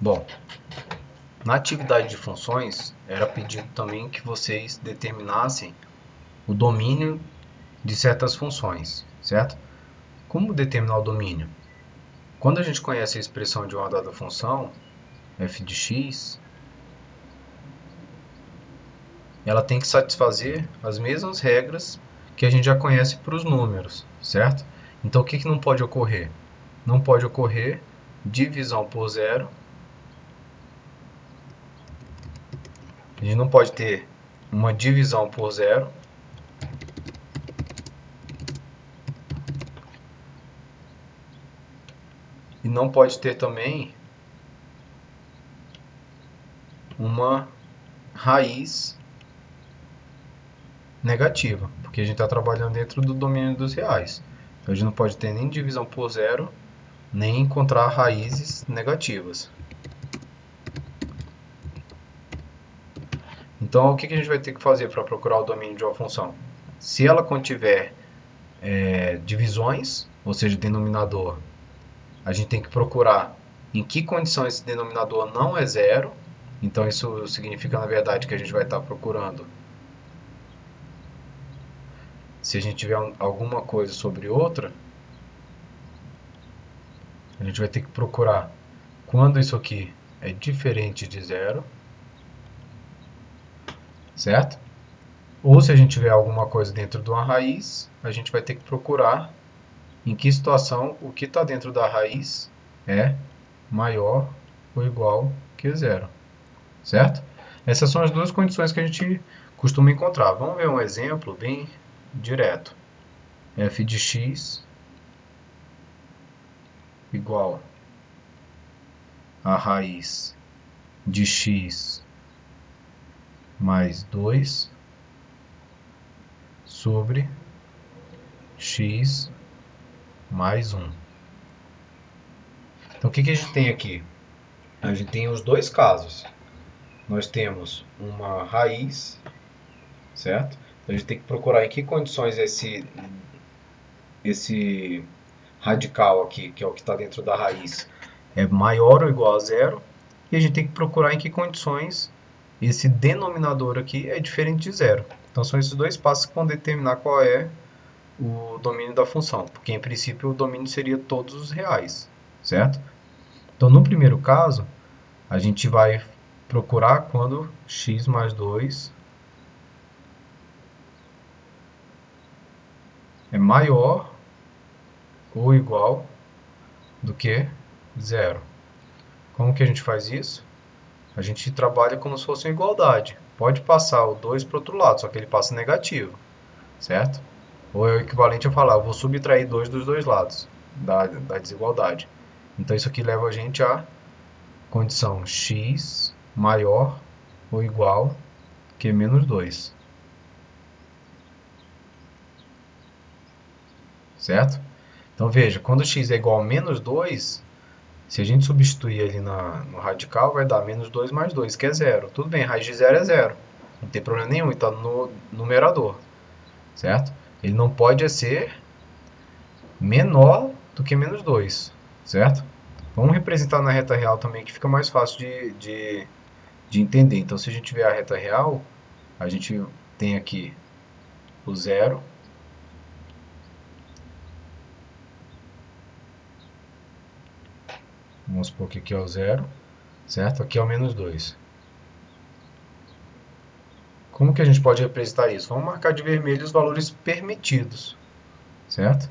Bom, na atividade de funções, era pedido também que vocês determinassem o domínio de certas funções, certo? Como determinar o domínio? Quando a gente conhece a expressão de uma dada função, f de x, ela tem que satisfazer as mesmas regras que a gente já conhece para os números, certo? Então o que não pode ocorrer? Não pode ocorrer divisão por zero. A gente não pode ter uma divisão por zero. E não pode ter também uma raiz negativa, porque a gente está trabalhando dentro do domínio dos reais. Então a gente não pode ter nem divisão por zero, nem encontrar raízes negativas. Então o que a gente vai ter que fazer para procurar o domínio de uma função? Se ela contiver divisões, ou seja, denominador, a gente tem que procurar em que condição esse denominador não é zero. Então isso significa, na verdade, que a gente vai estar procurando se a gente tiver alguma coisa sobre outra, a gente vai ter que procurar quando isso aqui é diferente de zero, certo? Ou se a gente tiver alguma coisa dentro de uma raiz, a gente vai ter que procurar em que situação o que está dentro da raiz é maior ou igual que zero, certo? Essas são as duas condições que a gente costuma encontrar. Vamos ver um exemplo bem direto. F de x igual a raiz de x mais 2 sobre x mais 1. Então o que a gente tem aqui? A gente tem os dois casos. Nós temos uma raiz, certo? Então a gente tem que procurar em que condições esse radical aqui, que é o que está dentro da raiz, é maior ou igual a zero. E a gente tem que procurar em que condições esse denominador aqui é diferente de zero. Então são esses dois passos que vão determinar qual é o domínio da função, porque em princípio o domínio seria todos os reais, certo? Então no primeiro caso, a gente vai procurar quando x mais 2 é maior ou igual do que zero. Como que a gente faz isso? A gente trabalha como se fosse uma igualdade. Pode passar o 2 para o outro lado, só que ele passa negativo, certo? Ou é o equivalente a falar, eu vou subtrair 2 dos dois lados da desigualdade. Então isso aqui leva a gente à condição x maior ou igual que menos 2. Certo? Então veja, quando x é igual a menos 2, se a gente substituir ali no radical, vai dar menos 2 mais 2, que é zero. Tudo bem, raiz de zero é zero. Não tem problema nenhum, está no numerador. Certo? Ele não pode ser menor do que menos 2. Certo? Vamos representar na reta real também, que fica mais fácil de entender. Então, se a gente tiver a reta real, a gente tem aqui o zero. Vamos supor que aqui é o zero, certo? Aqui é o menos 2. Como que a gente pode representar isso? Vamos marcar de vermelho os valores permitidos, certo?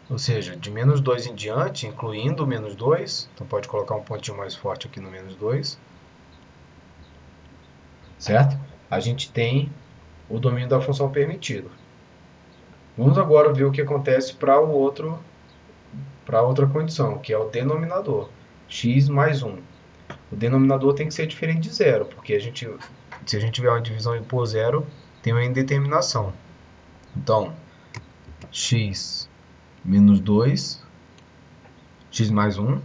Ou seja, de menos 2 em diante, incluindo o menos 2, então pode colocar um pontinho mais forte aqui no menos 2, certo? A gente tem o domínio da função permitido. Vamos agora ver o que acontece para outra condição, que é o denominador, x mais 1. O denominador tem que ser diferente de zero, porque se a gente tiver uma divisão por zero, tem uma indeterminação. Então, x menos 2, x mais 1,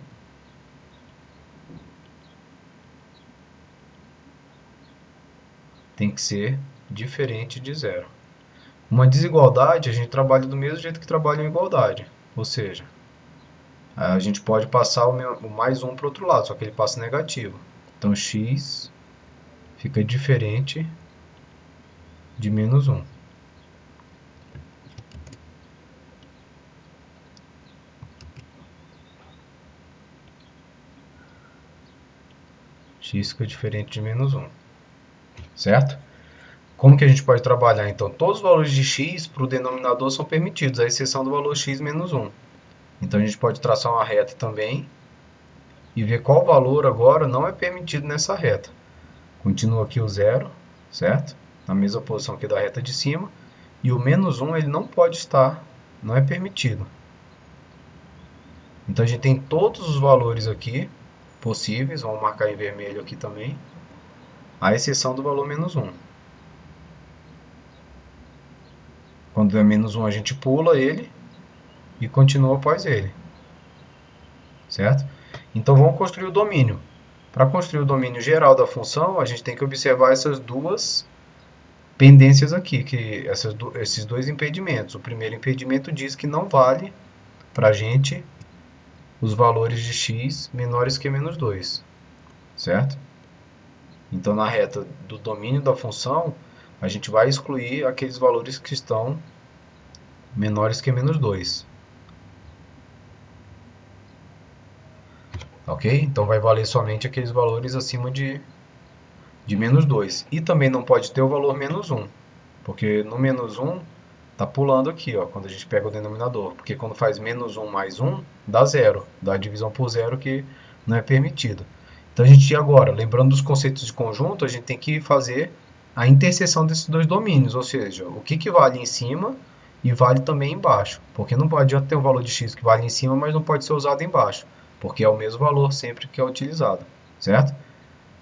tem que ser diferente de zero. Uma desigualdade, a gente trabalha do mesmo jeito que trabalha em igualdade. Ou seja, a gente pode passar o mais um para o outro lado, só que ele passa negativo. Então x fica diferente de menos 1. X fica diferente de menos 1. Certo? Como que a gente pode trabalhar? Então, todos os valores de x para o denominador são permitidos, à exceção do valor x menos 1. Então, a gente pode traçar uma reta também e ver qual valor agora não é permitido nessa reta. Continua aqui o zero, certo? Na mesma posição aqui da reta de cima. E o menos 1 ele não pode estar, não é permitido. Então, a gente tem todos os valores aqui possíveis, vamos marcar em vermelho aqui também, à exceção do valor menos 1. Quando é menos 1 a gente pula ele e continua após ele. Certo? Então vamos construir o domínio. Para construir o domínio geral da função, a gente tem que observar essas duas pendências aqui, esses dois impedimentos. O primeiro impedimento diz que não vale para a gente os valores de x menores que menos 2. Certo? Então na reta do domínio da função, a gente vai excluir aqueles valores que estão menores que menos 2. Ok? Então vai valer somente aqueles valores acima de menos 2. E também não pode ter o valor menos 1, porque no menos 1 está pulando aqui, ó, quando a gente pega o denominador. Porque quando faz menos 1 mais 1, dá 0. Dá a divisão por 0 que não é permitida. Então a gente agora, lembrando dos conceitos de conjunto, a gente tem que fazer a interseção desses dois domínios, ou seja, o que vale em cima e vale também embaixo. Porque não pode ter um valor de x que vale em cima, mas não pode ser usado embaixo, porque é o mesmo valor sempre que é utilizado, certo?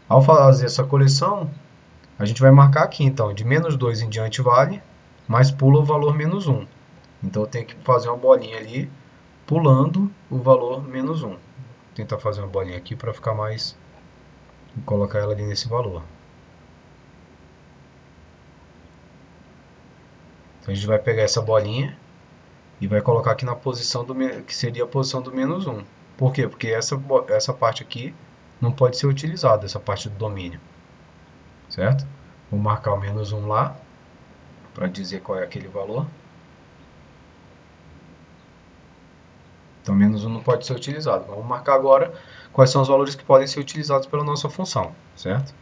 Ao fazer essa coleção, a gente vai marcar aqui, então, de menos 2 em diante vale, mas pula o valor menos 1. Então eu tenho que fazer uma bolinha ali, pulando o valor menos 1. Vou tentar fazer uma bolinha aqui para ficar mais... e colocar ela ali nesse valor. Então a gente vai pegar essa bolinha e vai colocar aqui na posição que seria a posição do menos 1. Por quê? Porque essa parte aqui não pode ser utilizada, essa parte do domínio. Certo? Vou marcar o menos 1 lá, para dizer qual é aquele valor. Então, menos 1 não pode ser utilizado. Vamos marcar agora quais são os valores que podem ser utilizados pela nossa função, certo?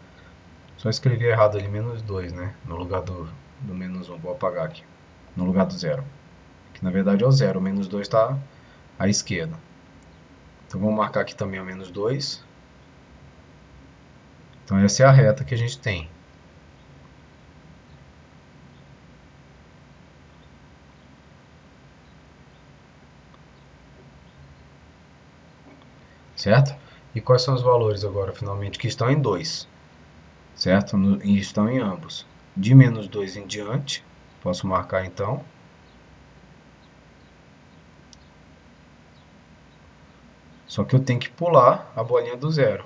Só escrevi errado ali, menos 2, né? No lugar do menos 1, vou apagar aqui. No lugar do 0. Que na verdade é o 0, o menos 2 está à esquerda. Então, vamos marcar aqui também o menos 2. Então, essa é a reta que a gente tem. Certo? E quais são os valores agora, finalmente, que estão em 2? Certo? E estão em ambos. De menos 2 em diante, posso marcar então. Só que eu tenho que pular a bolinha do 0.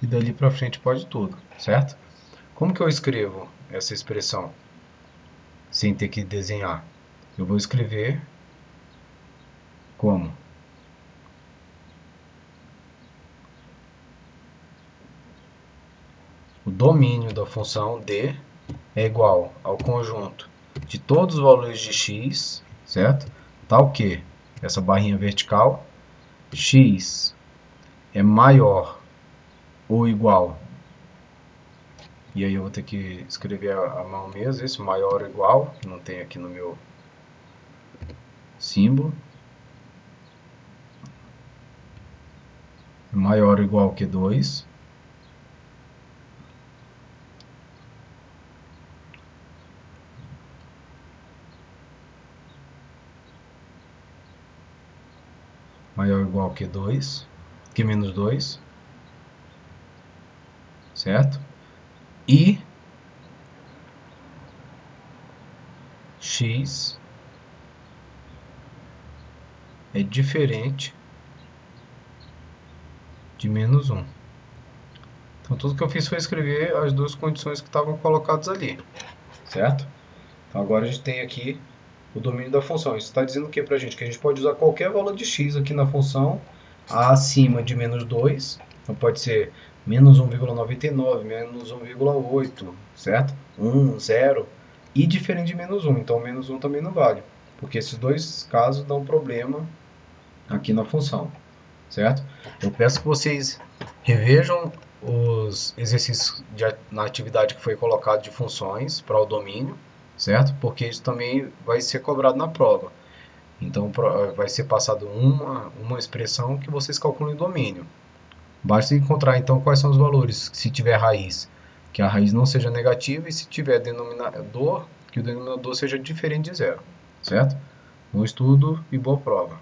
E dali para frente pode tudo, certo? Como que eu escrevo essa expressão sem ter que desenhar? Eu vou escrever como? O domínio da função d é igual ao conjunto de todos os valores de x, certo? Tal que essa barrinha vertical, x é maior ou igual, e aí eu vou ter que escrever a mão mesmo, esse maior ou igual, que não tem aqui no meu símbolo, maior ou igual que 2, maior ou igual que 2, que menos 2, certo? E x é diferente de menos 1. Então tudo que eu fiz foi escrever as duas condições que estavam colocadas ali, certo? Então agora a gente tem aqui o domínio da função. Isso está dizendo o que para a gente? Que a gente pode usar qualquer valor de x aqui na função acima de menos 2. Então pode ser menos 1,99, menos 1,8, certo? 1, 0 e diferente de menos 1. Então menos 1 também não vale, porque esses dois casos dão problema aqui na função, certo? Eu peço que vocês revejam os exercícios na atividade que foi colocado de funções para o domínio, certo? Porque isso também vai ser cobrado na prova. Então vai ser passado uma expressão que vocês calculem o domínio. Basta encontrar então quais são os valores, se tiver raiz, que a raiz não seja negativa, e se tiver denominador, que o denominador seja diferente de zero, certo? Bom estudo e boa prova.